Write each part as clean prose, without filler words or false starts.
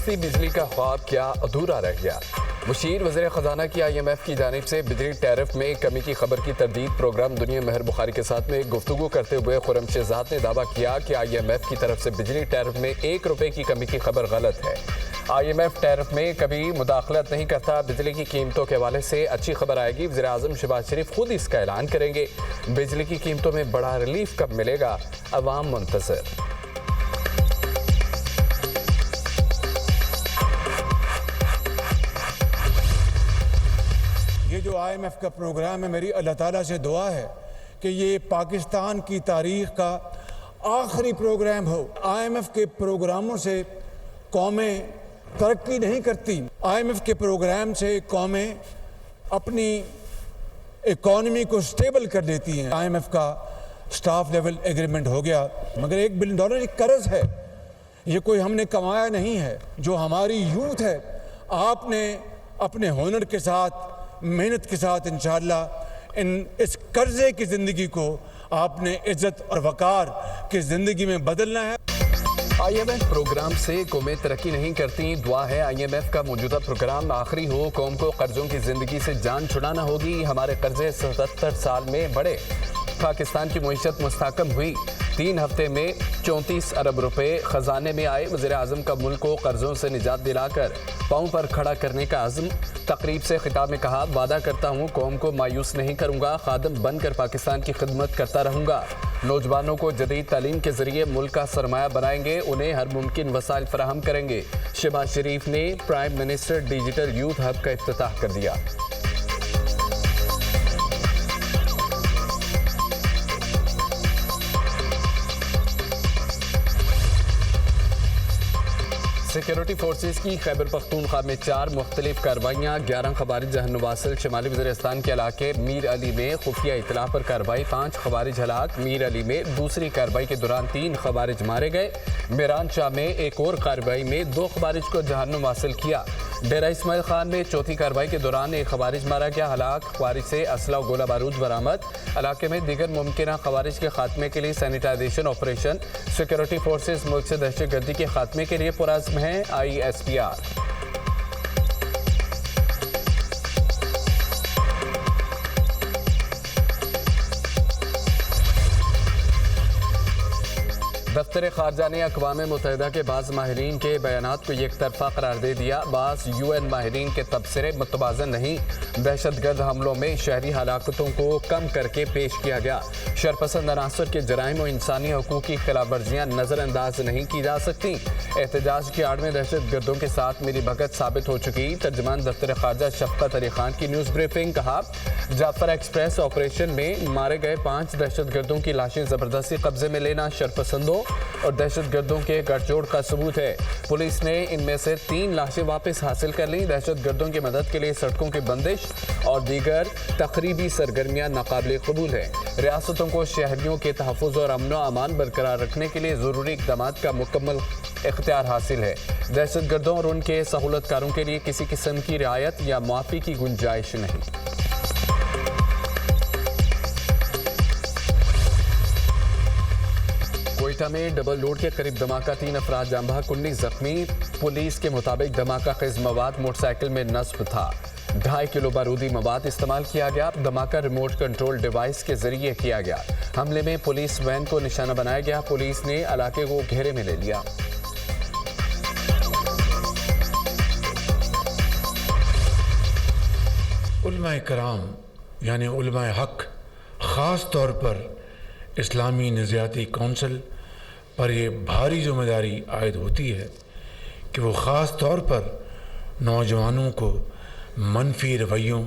سستی بجلی کا خواب کیا ادھورا رہ گیا؟ مشیر وزیر خزانہ کی IMF کی جانب سے بجلی ٹیرف میں کمی کی خبر کی تردید پروگرام دنیا مہر بخاری کے ساتھ میں گفتگو کرتے ہوئے خرم شہزاد نے دعویٰ کیا کہ IMF کی طرف سے بجلی ٹیرف میں 1 روپے کی کمی کی خبر غلط ہے۔ IMF ٹیرف میں کبھی مداخلت نہیں کرتا۔ بجلی کی قیمتوں کے حوالے سے اچھی خبر آئے گی، وزیر اعظم شہباز شریف خود اس کا اعلان کریں گے۔ بجلی کی قیمتوں میں بڑا ریلیف کب ملے گا، عوام منتظر۔ یہ جو IMF کا پروگرام ہے، میری اللہ تعالیٰ سے دعا ہے کہ یہ پاکستان کی تاریخ کا آخری پروگرام ہو۔ IMF کے پروگراموں سے قومیں ترقی نہیں کرتی، IMF کے پروگرام سے قومیں اپنی اکانومی کو سٹیبل کر لیتی ہیں۔ IMF کا سٹاف لیول ایگریمنٹ ہو گیا، مگر $1 بلین ایک قرض ہے، یہ کوئی ہم نے کمایا نہیں ہے۔ جو ہماری یوتھ ہے، آپ نے اپنے ہنر کے ساتھ، محنت کے ساتھ انشاءاللہ اس قرضے کی زندگی کو آپ نے عزت اور وقار کی زندگی میں بدلنا ہے۔ IMF پروگرام سے قومیں ترقی نہیں کرتی، دعا ہے IMF کا موجودہ پروگرام آخری ہو، قوم کو قرضوں کی زندگی سے جان چھڑانا ہوگی۔ ہمارے قرضے 77 سال میں بڑھے، پاکستان کی معیشت مستحکم ہوئی، 3 ہفتے میں 34 ارب روپے خزانے میں آئے۔ وزیر اعظم کا ملک کو قرضوں سے نجات دلا کر پاؤں پر کھڑا کرنے کا عزم۔ تقریب سے خطاب میں کہا، وعدہ کرتا ہوں قوم کو مایوس نہیں کروں گا، خادم بن کر پاکستان کی خدمت کرتا رہوں گا۔ نوجوانوں کو جدید تعلیم کے ذریعے ملک کا سرمایہ بنائیں گے، انہیں ہر ممکن وسائل فراہم کریں گے۔ شہباز شریف نے prime minister digital youth hub کا افتتاح کر دیا۔ سیکیورٹی فورسز کی خیبر پختونخوا میں 4 مختلف کارروائیاں، 11 خوارج جہنم واصل۔ شمالی وزیرستان کے علاقے میر علی میں خفیہ اطلاع پر کارروائی، 5 خوارج ہلاک۔ میر علی میں دوسری کارروائی کے دوران 3 خوارج مارے گئے۔ میران شاہ میں ایک اور کارروائی میں 2 خوارج کو جہنم واصل کیا۔ ڈیرہ اسماعیل خان میں چوتھی کارروائی کے دوران 1 خوارج مارا گیا، ہلاک۔ خوارج سے اسلحہ و گولہ بارود برآمد۔ علاقے میں دیگر ممکنہ خوارج کے خاتمے کے لیے سینیٹائزیشن آپریشن۔ سیکیورٹی فورسز ملک سے دہشت گردی کے خاتمے کے لیے پرعزم ہیں، ISPR۔ دفتر خارجہ نے اقوام متحدہ کے بعض ماہرین کے بیانات کو یک طرفہ قرار دے دیا۔ بعض UN ماہرین کے تبصرے متوازن نہیں، دہشت گرد حملوں میں شہری ہلاکتوں کو کم کر کے پیش کیا گیا۔ شرپسند عناصر کے جرائم و انسانی حقوق کی خلاف ورزیاں نظر انداز نہیں کی جا سکتی۔ احتجاج کی آڑ میں دہشت گردوں کے ساتھ ملی بھگت ثابت ہو چکی۔ ترجمان دفتر خارجہ شفقت علی خان کی نیوز بریفنگ، کہا، جعفر ایکسپریس آپریشن میں مارے گئے 5 دہشت گردوں کی لاشیں زبردستی قبضے میں لینا شرپسندوں اور دہشت گردوں کے گٹھ جوڑ کا ثبوت ہے۔ پولیس نے ان میں سے 3 لاشیں واپس حاصل کر لیں۔ دہشت گردوں کی مدد کے لیے سڑکوں کی بندش اور دیگر تخریبی سرگرمیاں ناقابل قبول ہیں۔ ریاستوں کو شہریوں کے تحفظ اور امن و امان برقرار رکھنے کے لیے ضروری اقدامات کا مکمل اختیار حاصل ہے۔ دہشت گردوں اور ان کے سہولت کاروں کے لیے کسی قسم کی رعایت یا معافی کی گنجائش نہیں۔ کوئٹہ میں ڈبل لوڈ کے قریب دھماکہ، 3 افراد جاں بحق، 19 زخمی۔ پولیس کے مطابق دھماکہ خیز مواد موٹر سائیکل میں نصب تھا۔ 2.5 کلو بارودی مواد استعمال کیا گیا۔ دھماکہ ریموٹ کنٹرول ڈیوائس کے ذریعے کیا گیا۔ حملے میں پولیس وین کو نشانہ بنایا گیا۔ پولیس نے علاقے کو گھیرے میں لے لیا۔ علماء کرام یعنی علماء حق، خاص طور پر اسلامی نظریاتی کونسل پر یہ بھاری ذمہ داری عائد ہوتی ہے کہ وہ خاص طور پر نوجوانوں کو منفی رویوں،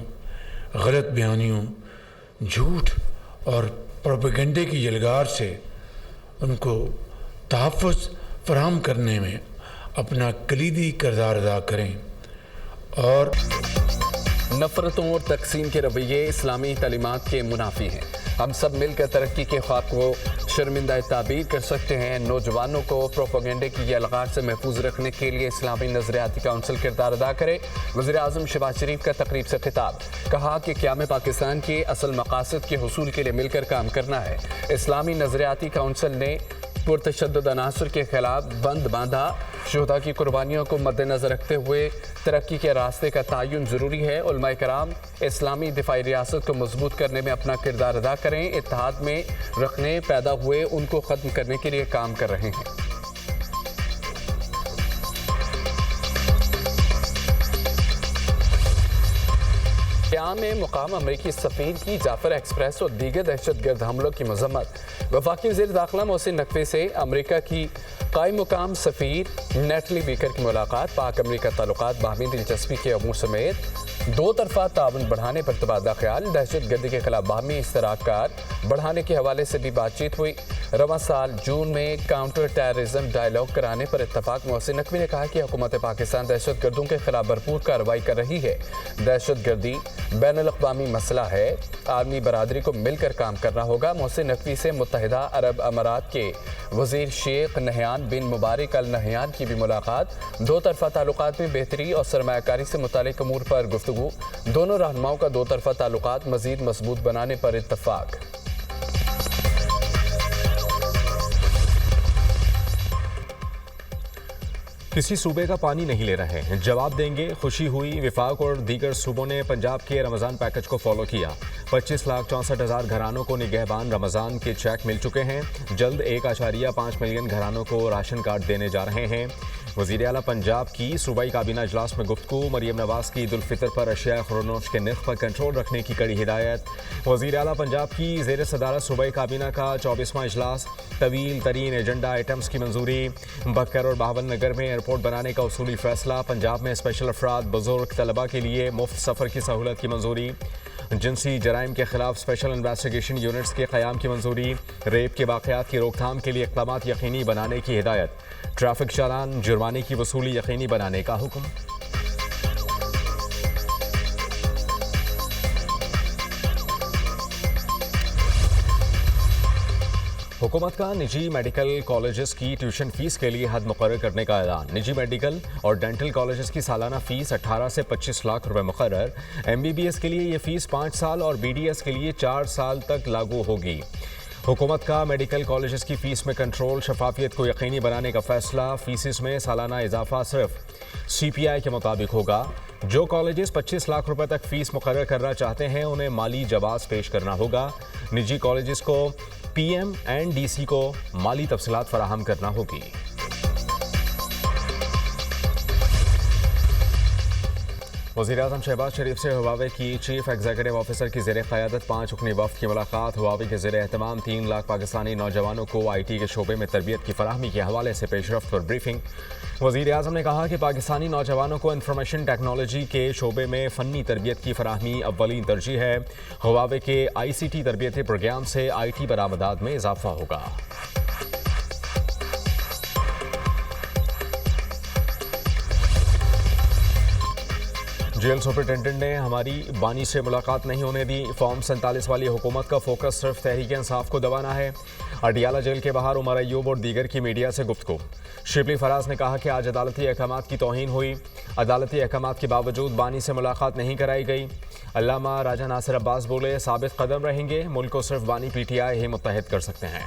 غلط بیانیوں، جھوٹ اور پروپیگنڈے کی یلغار سے ان کو تحفظ فراہم کرنے میں اپنا کلیدی کردار ادا کریں۔ اور نفرتوں اور تقسیم کے رویے اسلامی تعلیمات کے منافی ہیں۔ ہم سب مل کر ترقی کے خواب کو شرمندہ تعبیر کر سکتے ہیں۔ نوجوانوں کو پروپیگنڈے کی یہ الغار سے محفوظ رکھنے کے لیے اسلامی نظریاتی کونسل کردار ادا کرے۔ وزیر اعظم شہباز شریف کا تقریب سے خطاب، کہا کہ قیام پاکستان کے اصل مقاصد کے حصول کے لیے مل کر کام کرنا ہے۔ اسلامی نظریاتی کونسل نے پرتشدد عناصر کے خلاف بند باندھا، شہداء کی قربانیوں کو مد نظر رکھتے ہوئے ترقی کے راستے کا تعین ضروری ہے. علماء کرام اسلامی دفاعی ریاست کو مضبوط کرنے میں اپنا کردار ادا کریں. اتحاد میں رکھنے پیدا ہوئے ان کو ختم کرنے کے لیے کام کر رہے ہیں. قیام میں مقام امریکی سفیر کی جعفر ایکسپریس اور دیگر دہشت گرد حملوں کی مذمت. وفاقی وزیر داخلہ محسن نقوی سے امریکہ کی قائم مقام سفیر نیٹلی بیکر کی ملاقات. پاک امریکہ تعلقات باہمی دلچسپی کے امور سمیت دو طرفہ تعاون بڑھانے پر تبادلہ خیال. دہشت گردی کے خلاف باہمی اشتراک کار بڑھانے کے حوالے سے بھی بات چیت ہوئی. رواں سال جون میں کاؤنٹر ٹیررزم ڈائیلاگ کرانے پر اتفاق. محسن نقوی نے کہا کہ حکومت پاکستان دہشت گردوں کے خلاف بھرپور کارروائی کر رہی ہے. دہشت گردی بین الاقوامی مسئلہ ہے, عالمی برادری کو مل کر کام کرنا ہوگا. محسن نقوی سے متحدہ عرب امارات کے وزیر شیخ نہیان بن مبارک النہیان کی بھی ملاقات. دو طرفہ تعلقات میں بہتری اور سرمایہ کاری سے متعلق امور پر گفتگو. دونوں رہنماؤں کا دو طرفہ تعلقات مزید مضبوط بنانے پر اتفاق. کسی صوبے کا پانی نہیں لے رہے, جواب دیں گے. خوشی ہوئی. وفاق اور دیگر صوبوں نے پنجاب کے رمضان پیکج کو فالو کیا. 25,64,000 گھرانوں کو نگہبان رمضان کے چیک مل چکے ہیں. جلد 1.5 ملین گھرانوں کو راشن کارڈ دینے جا رہے ہیں. وزیر اعلیٰ پنجاب کی صوبائی کابینہ اجلاس میں گفتگو. مریم نواز کی عید الفطر پر اشیاء خورنوش کے نرخ پر کنٹرول رکھنے کی کڑی ہدایت. وزیر اعلیٰ پنجاب کی زیر صدارت صوبائی کابینہ کا 24واں اجلاس. طویل ترین ایجنڈا آئٹمز کی منظوری. بکر اور بہاول نگر میں ایئرپورٹ بنانے کا اصولی فیصلہ. پنجاب میں اسپیشل افراد بزرگ طلباء کے لیے مفت سفر کی سہولت کی منظوری. جنسی جرائم کے خلاف اسپیشل انویسٹیگیشن یونٹس کے قیام کی منظوری. ریپ کے واقعات کی روک تھام کے لیے اقدامات یقینی بنانے کی ہدایت. ٹریفک چالان جرمانے کی وصولی یقینی بنانے کا حکم. حکومت کا نجی میڈیکل کالجز کی ٹیوشن فیس کے لیے حد مقرر کرنے کا اعلان. نجی میڈیکل اور ڈینٹل کالجز کی سالانہ فیس 18 سے 25 لاکھ روپے مقرر. MBBS کے لیے یہ فیس 5 سال اور BDS کے لیے 4 سال تک لاگو ہوگی. حکومت کا میڈیکل کالجز کی فیس میں کنٹرول, شفافیت کو یقینی بنانے کا فیصلہ. فیسز میں سالانہ اضافہ صرف CPI کے مطابق ہوگا. جو کالجز 25 لاکھ روپے تک فیس مقرر کرنا چاہتے ہیں انہیں مالی جواز پیش کرنا ہوگا. نجی کالجز کو PM اینڈ DC کو مالی تفصیلات فراہم کرنا ہوگی. وزیراعظم شہباز شریف سے ہواوے کی چیف ایگزیکٹو آفیسر کی زیر قیادت 5 رکنی وفد کی ملاقات. ہواوے کے زیر اہتمام 3 لاکھ پاکستانی نوجوانوں کو IT کے شعبے میں تربیت کی فراہمی کے حوالے سے پیش رفت پر بریفنگ. وزیر اعظم نے کہا کہ پاکستانی نوجوانوں کو انفارمیشن ٹیکنالوجی کے شعبے میں فنی تربیت کی فراہمی اولین ترجیح ہے. ہواوے کے ICT تربیتی پروگرام سے IT برآمدات میں اضافہ ہوگا. جیل سپرنٹینڈنٹ نے ہماری بانی سے ملاقات نہیں ہونے دی. فارم 47 والی حکومت کا فوکس صرف تحریک انصاف کو دبانا ہے. اڈیالہ جیل کے باہر عمر ایوب اور دیگر کی میڈیا سے گفتگو. شبلی فراز نے کہا کہ آج عدالتی احکامات کی توہین ہوئی. عدالتی احکامات کے باوجود بانی سے ملاقات نہیں کرائی گئی. علامہ راجہ ناصر عباس بولے ثابت قدم رہیں گے, ملک کو صرف بانی PTI ہی متحد کر سکتے ہیں.